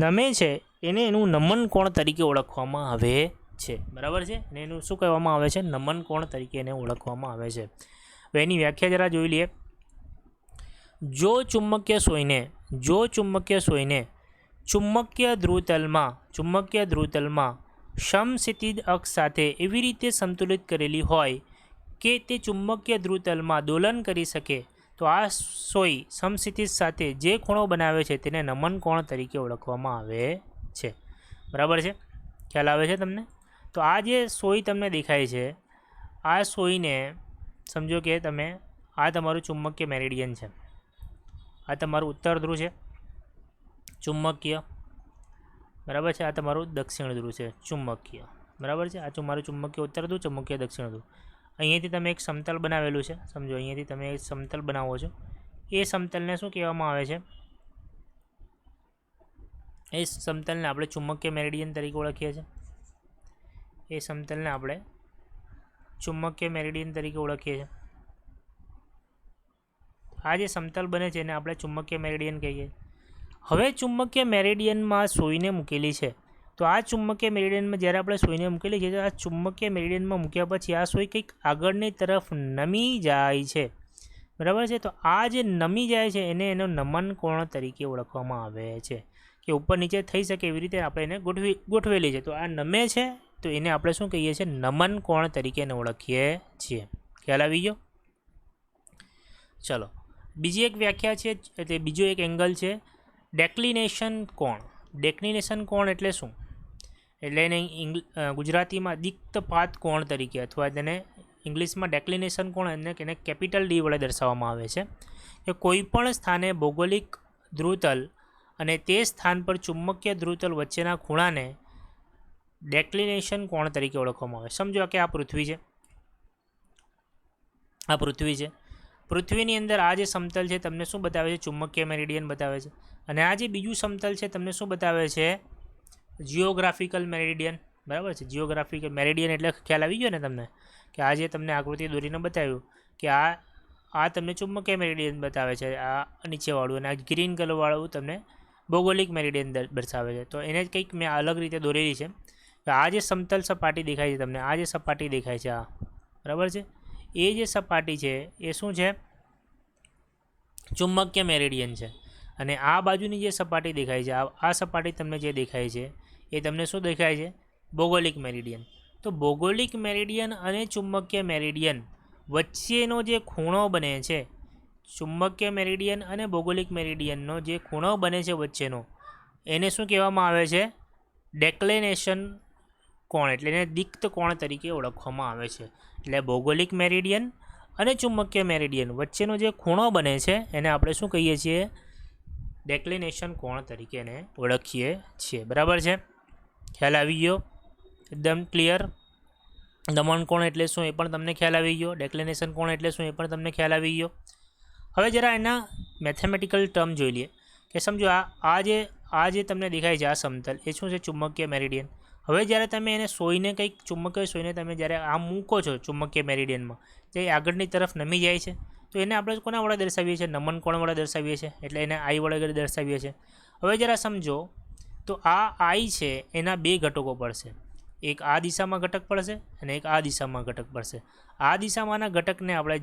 નમે છે એને એનું નમન કોણ તરીકે ઓળખવામાં આવે છે. બરાબર છે? અને એનું શું કહેવામાં આવે છે? નમન કોણ તરીકે એને ઓળખવામાં આવે છે. હવે એની વ્યાખ્યા જરા જોઈ લઈએ. જો ચુંબકીય સોયને ચુંબકીય ધ્રુવતલમાં સમક્ષિતિજ અક્ષ સાથે એવી રીતે સંતુલિત કરેલી હોય કે તે ચુંબકીય ધ્રુવતલમાં દોલન કરી શકે તો આ સોય સમક્ષિતિજ સાથે જે ખૂણો બનાવે છે તેને નમન કોણ તરીકે ઓળખવામાં આવે છે. બરાબર છે? ખ્યાલ આવે છે તમને? તો આ જે સોય તમને દેખાય છે, આ સોયને સમજો કે તમે, આ તમારું ચુંબકીય મેરિડિયન છે, આ તમારું ઉત્તર ધ્રુવ છે ચુંબકીય, બરાબર છે? આ તમારું દક્ષિણ ધ્રુવ છે ચુંબકીય, બરાબર છે? આ તમારું ચુંબકીય ઉત્તર ધ્રુવ, ચુંબકીય દક્ષિણ ધ્રુવ. અહીંયાથી તમે એક સમતલ બનાવેલું છે, સમજો અહીંયાથી તમે એક સમતલ બનાવો છો. એ સમતલને શું કહેવામાં આવે છે? એ સમતલને આપણે ચુંબકીય મેરિડિયન તરીકે ઓળખીએ છીએ. એ સમતલને આપણે ચુંબકીય મેરિડિયન તરીકે ઓળખીએ છીએ. આ જે સમતલ બને છે એને આપણે ચુંબકીય મેરિડિયન કહીએ. હવે ચુંબકીય મેરિડિયનમાં સોયને મૂકેલી છે તો આ ચુંબકીય મેરિડિયનમાં જ્યારે આપણે સોયને મૂકેલી છે તો આ ચુંબકીય મેરિડિયનમાં મૂક્યા પછી આ સોય કંઈક આગળની તરફ નમી જાય છે. બરાબર છે? તો આ જે નમી જાય છે એનો નમન કોણ તરીકે ઓળખવામાં આવે છે. કે ઉપર નીચે થઈ શકે એવી રીતે આપણે એને ગોઠવેલી છે. તો આ નમે છે તો એને આપણે શું કહીએ છીએ? નમન કોણ તરીકે એને ઓળખીએ છીએ. ખ્યાલ આવી ગયો? ચલો, બીજી એક વ્યાખ્યા છે, એટલે બીજો એક એંગલ છે ડેક્લિનેશન કોણ. ડેક્લિનેશન કોણ એટલે શું? એટલે એને ગુજરાતીમાં દિક્તપાત કોણ તરીકે, અથવા તેને ઇંગ્લિશમાં ડેક્લિનેશન કોણ એને કેપિટલ ડી વડે દર્શાવવામાં આવે છે. કે કોઈપણ સ્થાને ભૌગોલિક ધ્રુવતલ અને તે સ્થાન પર ચુંબકીય ધ્રુવતલ વચ્ચેના ખૂણાને ડેક્લિનેશન કોણ તરીકે ઓળખવામાં આવે. સમજો કે આ પૃથ્વી છે, આ પૃથ્વી છે. પૃથ્વીની અંદર આ જે સમતલ છે તમને શું બતાવે છે? ચુંબકીય મેરિડિયન બતાવે છે. અને આ જે બીજું સમતલ છે તમને શું બતાવે છે? Geographical meridian. બરાબર છે? જિયોગ્રાફિકલ મેરિડિયન એટલે ખ્યાલ આવી ગયો ને તમને? કે આ જે તમને આકૃતિ દોરીને બતાવ્યું કે આ તમને ચુંબકીય મેરિડિયન બતાવે છે, આ નીચેવાળું, અને આ ગ્રીન કલરવાળું તમને ભૌગોલિક મેરિડિયન દર્શાવે છે. તો એને જ કંઈક મેં અલગ રીતે દોરેલી છે. તો આ જે સમતલ સપાટી દેખાય છે તમને, આ જે સપાટી દેખાય છે, આ બરાબર છે, એ જે સપાટી છે એ શું છે? ચુંબકીય મેરિડિયન છે. અને આ બાજુની જે સપાટી દેખાય છે, આ સપાટી તમને જે દેખાય છે એ તમને શું દેખાય છે? ભૌગોલિક મેરિડિયન. તો ભૌગોલિક મેરિડિયન અને ચુંબકીય મેરિડિયન વચ્ચેનો જે ખૂણો બને છે, ચુંબકીય મેરિડિયન અને ભૌગોલિક મેરિડિયનનો જે ખૂણો બને છે વચ્ચેનો, એને શું કહેવામાં આવે છે? ડેક્લિનેશન કોણ, એટલે એને દિક્ત કોણ તરીકે ઓળખવામાં આવે છે. એટલે ભૌગોલિક મેરિડિયન અને ચુંબકીય મેરિડિયન વચ્ચેનો જે ખૂણો બને છે એને આપણે શું કહીએ છીએ? ડેક્લિનેશન કોણ તરીકે એને ઓળખીએ છીએ. બરાબર છે? ખ્યાલ આવી ગયો? એકદમ ક્લિયર? નમન કોણ એટલે શું એ પણ તમને ખ્યાલ આવી ગયો. ડેક્લિનેશન કોણ એટલે શું એ પણ તમને ખ્યાલ આવી ગયો. હવે જરા એના મેથેમેટિકલ ટર્મ જોઈ લઈએ. કે સમજો આ જે તમને દેખાય છે આ સમતલ, એ શું છે? ચુંબકીય મેરિડિયન. હવે જ્યારે તમે એને સોયને કંઈક ચુંબકીય સોયને તમે જ્યારે આમ મૂકો છો ચુંબકીય મેરિડિયનમાં, તે આગળની તરફ નમી જાય છે. તો એને આપણે કોના વડે દર્શાવીએ છીએ? નમન કોણ વડે દર્શાવીએ છીએ. એટલે એને આઈ વડે દર્શાવીએ છીએ. હવે જરા સમજો તો આ આઈ છે એના બે ઘટકો પડશે. એક આ દિશામાં ઘટક પડશે અને એક આ દિશામાં ઘટક પડશે. આ દિશામાંના ઘટકને આપણે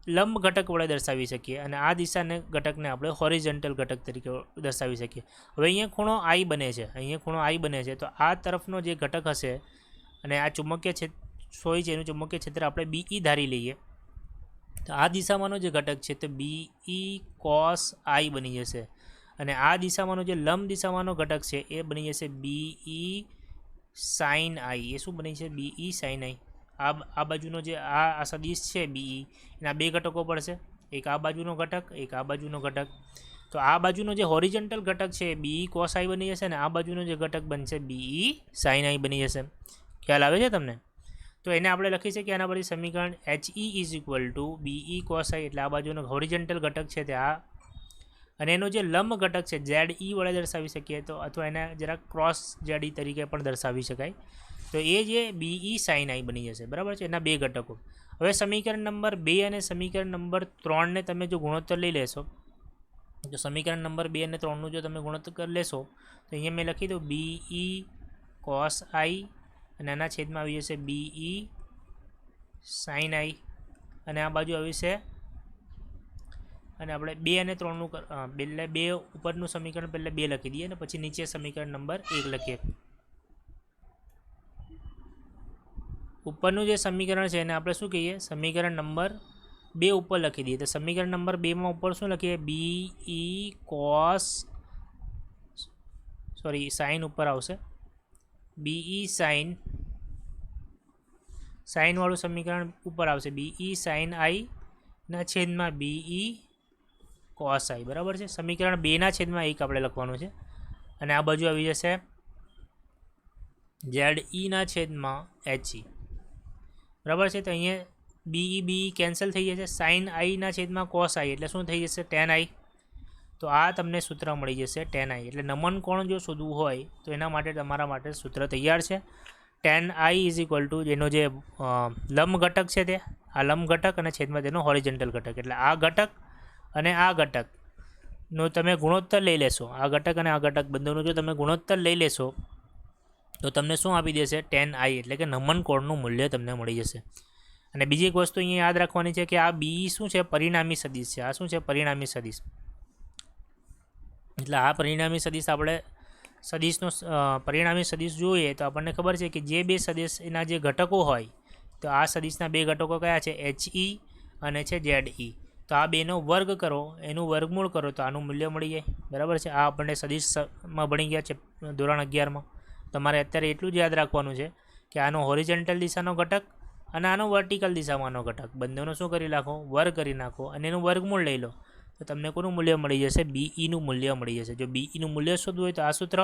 લંબ ઘટક વડે દર્શાવી શકીએ અને આ દિશાને ઘટકને આપણે હોરિઝોન્ટલ ઘટક તરીકે દર્શાવી શકીએ. હવે અહીંયા ખૂણો આઈ બને છે, અહીંયા ખૂણો આઈ બને છે. તો આ તરફનો જે ઘટક હશે અને આ ચુંબકીય સોય છે એનું ચુંબકીય ક્ષેત્ર આપણે BE ધારી લઈએ, તો આ દિશામાંનો જે ઘટક છે તો BE cos I બની જશે, અને આ દિશામાંનો જે લંબ દિશામાંનો ઘટક છે એ બની જશે BE sin I. એ શું બની છે? BE sin I. આ બાજુનો જે આ સદિશ છે BE, એના બે ઘટકો પડશે, એક આ બાજુનો ઘટક, એક આ બાજુનો ઘટક. તો આ બાજુનો જે હોરિઝોન્ટલ ઘટક છે BE cos I બની જશે, અને આ બાજુનો જે ઘટક બનશે BE sin I બની જશે. ખ્યાલ આવે છે તમને? તો એને આપણે લખી શકીએ આના પરથી સમીકરણ HE is equal two BE cos I, એટલે આ બાજુનો હોરિઝોન્ટલ ઘટક છે તે આ, અને એનો જે લંબ ઘટક છે ZE વડે દર્શાવી શકીએ, તો અથવા એને જરા ક્રોસ ZE તરીકે પણ દર્શાવી શકાય. તો એ જે BE sin I બની જશે, બરાબર છે, એના બે ઘટકો. હવે સમીકરણ નંબર 2 અને સમીકરણ નંબર 3ને તમે જો ગુણોત્તર લઈ લેશો, તો સમીકરણ નંબર 2 અને 3નું જો તમે ગુણોત્તર લેશો, તો અહીંયા મેં લખી દઉં BE cos I, અને આના છેદમાં આવી જશે BE sin I, અને આ બાજુ આવી છે, અને આપણે 2 અને 3નું પહેલાં 2 ઉપરનું સમીકરણ પહેલાં 2 લખી દઈએ, અને પછી નીચે સમીકરણ નંબર 1 લખીએ. ઉપરનું જે સમીકરણ છે એને આપણે શું કહીએ? સમીકરણ નંબર 2 ઉપર લખી દઈએ. તો સમીકરણ નંબર 2માં ઉપર શું લખીએ? BE cos sin ઉપર આવશે, BE sin વાળું સમીકરણ ઉપર આવશે BE sin I ના છેદમાં BE cos I, બરાબર છે. સમીકરણ 2ના છેદમાં 1 આપણે લખવાનું છે, અને આ બાજુ આવી જશે ZE ના છેદમાં HE, બરાબર છે. તો અહીંયા BE કેન્સલ થઈ જશે, sin I ના છેદમાં cos I એટલે શું થઈ જશે? tan I. તો આ તમને સૂત્ર મળી જશે tan I. એટલે નમન કોણ જો શોધવું હોય તો એના માટે તમારા માટે સૂત્ર તૈયાર છે. tan I is equal two જેનો જે લંબ ઘટક છે તે આ લંબ ઘટક, અને છેદમાં તેનો હોરિઝોન્ટલ ઘટક, એટલે આ ઘટક અને આ ઘટકનો તમે ગુણોત્તર લઈ લેશો, આ ઘટક અને આ ઘટક બંનેનો જો તમે ગુણોત્તર લઈ લેશો, તો તમને શું આપી દેશે? tan I, એટલે કે નમન કોણનું મૂલ્ય તમને મળી જશે. અને બીજી એક વસ્તુ અહીંયા યાદ રાખવાની છે કે આ BE શું છે? પરિણામી સદિશ છે. આ શું છે? પરિણામી સદિશ. એટલે આ પરિણામી સદિશ આપણે પરિણામી સદિશ જોઈએ તો આપણને ખબર છે કે જે બે સદિશના જે ઘટકો હોય, તો આ સદિશના બે ઘટકો કયા છે? HE અને છે ZE. તો આ બેનો વર્ગ કરો, એનું વર્ગમૂળ કરો, તો આનું મૂલ્ય મળી જાય, બરાબર છે. આ આપણને સદિશમાં ભણી ગયા છે ધોરણ 11માં. તમારે અત્યારે એટલું જ યાદ રાખવાનું છે કે આનો હોરિઝોન્ટલ દિશાનો ઘટક અને આનો વર્ટિકલ દિશામાંનો ઘટક બંનેનો શું કરી નાખો? વર્ગ કરી નાખો, અને એનું વર્ગમૂળ લઈ લો, તો તમને કોનું મૂલ્ય મળી જશે? BEનું મૂલ્ય મળી જશે. જો BEનું મૂલ્ય શોધવું હોય તો આ સૂત્ર,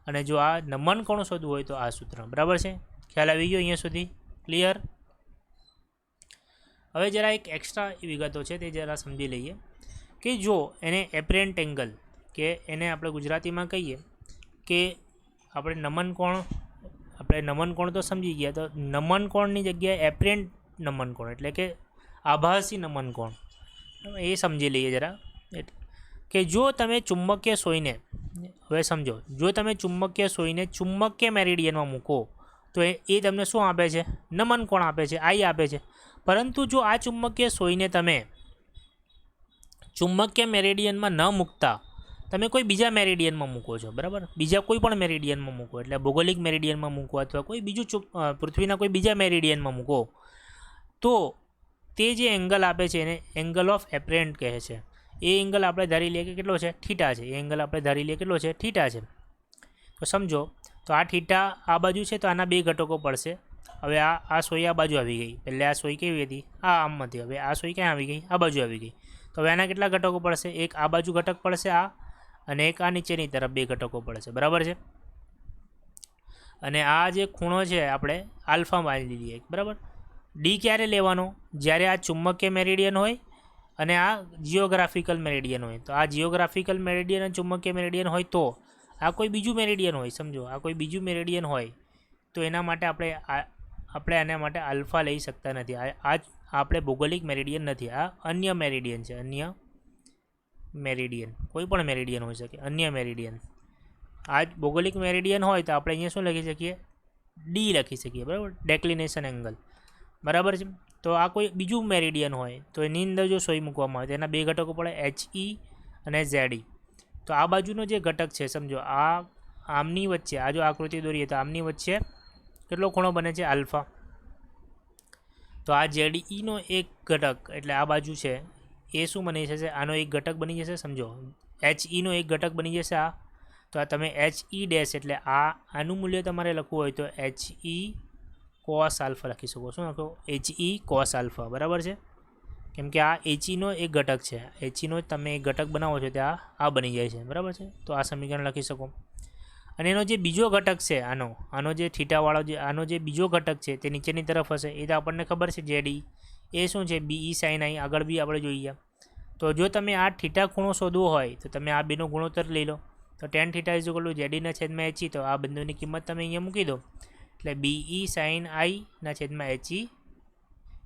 અને જો આ નમન કોણ શોધવું હોય તો આ સૂત્ર, બરાબર છે. ખ્યાલ આવી ગયો અહીંયા સુધી? ક્લિયર? હવે જરા એક એક્સ્ટ્રા વિગતો છે તે જરા સમજી લઈએ કે જો એને એપરેન્ટ એંગલ, કે એને આપણે ગુજરાતીમાં કહીએ કે આપણે નમન કોણ તો સમજી ગયા, તો નમન કોણની જગ્યાએ એપરેન્ટ નમન કોણ એટલે કે આભાસી નમન કોણ, એ સમજી લઈએ જરા. કે જો તમે ચુંબકીય સોયને, હવે સમજો, જો તમે ચુંબકીય સોયને ચુંબકીય મેરિડિયનમાં મૂકો તો એ તમને શું આપે છે? નમન કોણ આપે છે, I આપે છે. પરંતુ જો આ ચુંબકીય સોયને તમે ચુંબકીય મેરિડિયનમાં ન મૂકતા તમે કોઈ બીજા મેરિડિયનમાં મૂકો છો, બરાબર, બીજા કોઈ પણ મેરિડિયનમાં મૂકો, એટલે ભૌગોલિક મેરિડિયનમાં મૂકો અથવા કોઈ બીજું પૃથ્વીના કોઈ બીજા મેરિડિયનમાં મૂકો, તો તે જે એંગલ આપે છે એને એંગલ ઓફ એપરેન્ટ કહે છે. એ એંગલ આપણે ધારી લઈએ કે કેટલો છે? થીટા છે. એ એંગલ આપણે ધારી લઈએ કેટલો છે? થીટા છે. તો સમજો, તો આ થીટા આ બાજુ છે, તો આના બે ઘટકો પડશે. હવે આ સોય આ બાજુ આવી ગઈ, પહેલે આ સોય કેવી હતી? આ આમ હતી. હવે આ સોય ક્યાં આવી ગઈ? આ બાજુ આવી ગઈ. તો હવે આના કેટલા ઘટકો પડશે? એક આ બાજુ ઘટક પડશે આ, અને એક આ નીચેની તરફ બે ઘટકો પડશે, બરાબર છે. અને આ જે ખૂણો છે આપણે આલ્ફા માની લઈએ, બરાબર. ડી ક્યારે લેવાનો? જ્યારે આ ચુંબકીય મેરિડિયન હોય અને આ જિયોગ્રાફિકલ મેરિડિયન હોય. તો આ જિયોગ્રાફિકલ મેરિડિયન અને ચુંબકીય મેરિડિયન હોય, તો આ કોઈ બીજું મેરિડિયન હોય, સમજો આ કોઈ બીજું મેરિડિયન હોય, તો એના માટે આપણે આના માટે આલ્ફા લઈ શકતા નથી. આ આપણે ભૌગોલિક મેરિડિયન નથી, આ અન્ય મેરિડિયન છે. અન્ય મેરિડિયન, કોઈ પણ મેરિડિયન હોઈ શકે, અન્ય મેરિડિયન. આ જ ભૌગોલિક મેરિડિયન હોય તો આપણે અહીંયા શું લખી શકીએ? ડી લખી શકીએ, બરાબર, ડેક્લિનેશન એંગલ, બરાબર છે. તો આ કોઈ બીજું મેરિડિયન હોય તો એની અંદર જો સોય મૂકવામાં આવે તો એના બે ઘટકો પડે, HE અને ZE. તો આ બાજુનો જે ઘટક છે, સમજો આ આમની વચ્ચે, આ જો આકૃતિ દોરીએ તો આમની વચ્ચે કેટલો ખૂણો બને છે? આલ્ફા. તો આ ZEનો એક ઘટક એટલે આ બાજુ છે એ શું બની જશે? આનો એક ઘટક બની જશે. સમજો HEનો એક ઘટક બની જશે આ. તો આ તમે HE ડેશ એટલે આનું મૂલ્ય તમારે લખવું હોય તો HE cos આલ્ફા લખી શકો. શું લખો? HE cos alpha. બરાબર છે, કેમ કે આ HEનો એક ઘટક છે. HEનો તમે એક ઘટક બનાવો છો ત્યાં આ બની જાય છે. બરાબર છે, તો આ સમીકરણ લખી શકો. અને એનો જે બીજો ઘટક છે આનો જે થીટાવાળો આનો જે બીજો ઘટક છે તે નીચેની તરફ હશે. એ તો આપણને ખબર છે ZE એ શું છે? BE sin I. આગળ બી આપણે જોઈએ. તો જો તમે આ થીટા ખૂણો શોધવો હોય તો તમે આ બેનો ગુણોત્તર લઈ લો. તો tan theta is equal to ZEના છેદમાં HE. તો આ બંનેની કિંમત તમે અહીંયા મૂકી દો એટલે BE sin I ના છેદમાં HE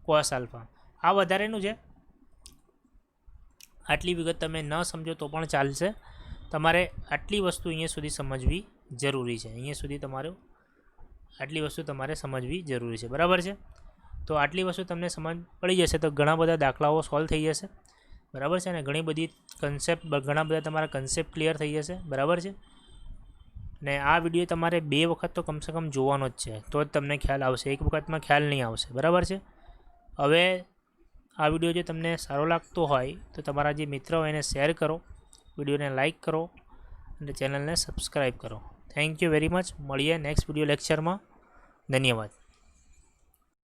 cos આલ્ફા. આ વધારેનું છે. આટલી વિગત તમે ન સમજો તો પણ ચાલશે. તમારે આટલી વસ્તુ અહીંયા સુધી સમજવી જરૂરી છે. અહીંયા સુધી આટલી વસ્તુ તમારે સમજવી જરૂરી છે. બરાબર છે, તો આટલી વસ્તુ તમને સમજ પડી જશે તો ઘણા બધા દાખલાઓ સોલ્વ થઈ જશે. બરાબર છે, અને ઘણી બધી ઘણા બધા તમારા કન્સેપ્ટ ક્લિયર થઈ જશે. બરાબર છે, ને આ વિડીયો તમારે 2 વખત તો કમસે કમ જોવાનો જ છે, તો જ તમને ખ્યાલ આવશે. એક વખતમાં ખ્યાલ નહીં આવશે. બરાબર છે. હવે આ વિડીયો જો તમને સારો લાગતો હોય તો તમારા જે મિત્ર હોય એને શેર કરો, વિડીયોને લાઇક કરો અને ચેનલને સબસ્ક્રાઈબ કરો. Thank you very much. મળીએ નેક્સ્ટ વિડીયો લેક્ચરમાં. ધન્યવાદ.